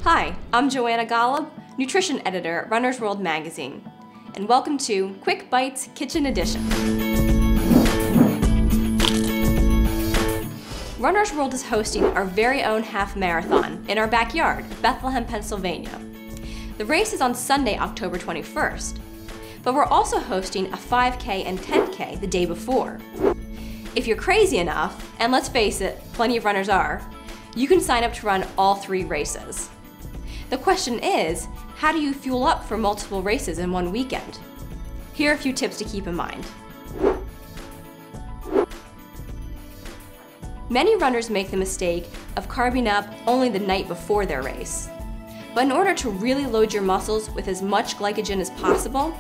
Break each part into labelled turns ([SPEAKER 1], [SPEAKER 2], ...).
[SPEAKER 1] Hi, I'm Joanna Golub, Nutrition Editor at Runner's World Magazine, and welcome to Quick Bites Kitchen Edition. Runner's World is hosting our very own half marathon in our backyard, Bethlehem, Pennsylvania. The race is on Sunday, October 21st, but we're also hosting a 5K and 10K the day before. If you're crazy enough, and let's face it, plenty of runners are, you can sign up to run all 3 races. The question is, how do you fuel up for multiple races in one weekend? Here are a few tips to keep in mind. Many runners make the mistake of carbing up only the night before their race. But in order to really load your muscles with as much glycogen as possible,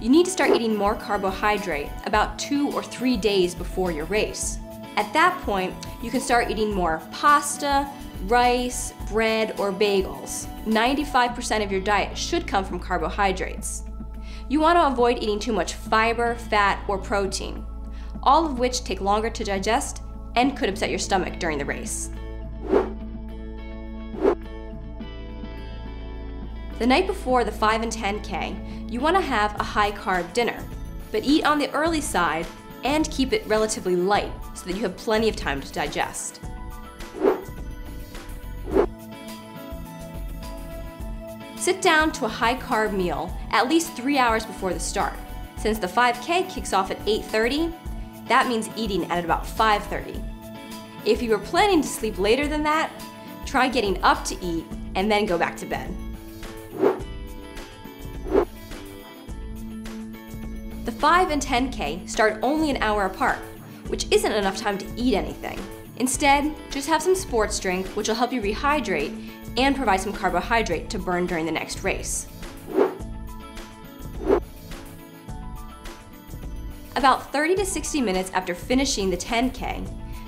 [SPEAKER 1] you need to start eating more carbohydrate about 2 or 3 days before your race. At that point, you can start eating more pasta, rice, bread, or bagels. 95% of your diet should come from carbohydrates. You want to avoid eating too much fiber, fat, or protein, all of which take longer to digest and could upset your stomach during the race. The night before the 5 and 10K, you want to have a high-carb dinner, but eat on the early side and keep it relatively light so that you have plenty of time to digest. Sit down to a high-carb meal at least 3 hours before the start. Since the 5K kicks off at 8:30, that means eating at about 5:30. If you were planning to sleep later than that, try getting up to eat and then go back to bed. The 5 and 10K start only an hour apart, which isn't enough time to eat anything. Instead, just have some sports drink, which will help you rehydrate and provide some carbohydrate to burn during the next race. About 30 to 60 minutes after finishing the 10K,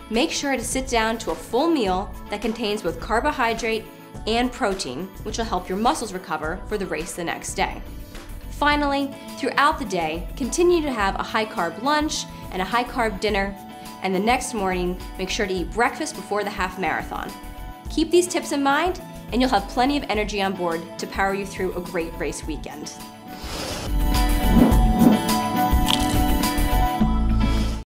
[SPEAKER 1] make sure to sit down to a full meal that contains both carbohydrate and protein, which will help your muscles recover for the race the next day. Finally, throughout the day, continue to have a high-carb lunch and a high-carb dinner, and the next morning, make sure to eat breakfast before the half marathon. Keep these tips in mind, and you'll have plenty of energy on board to power you through a great race weekend.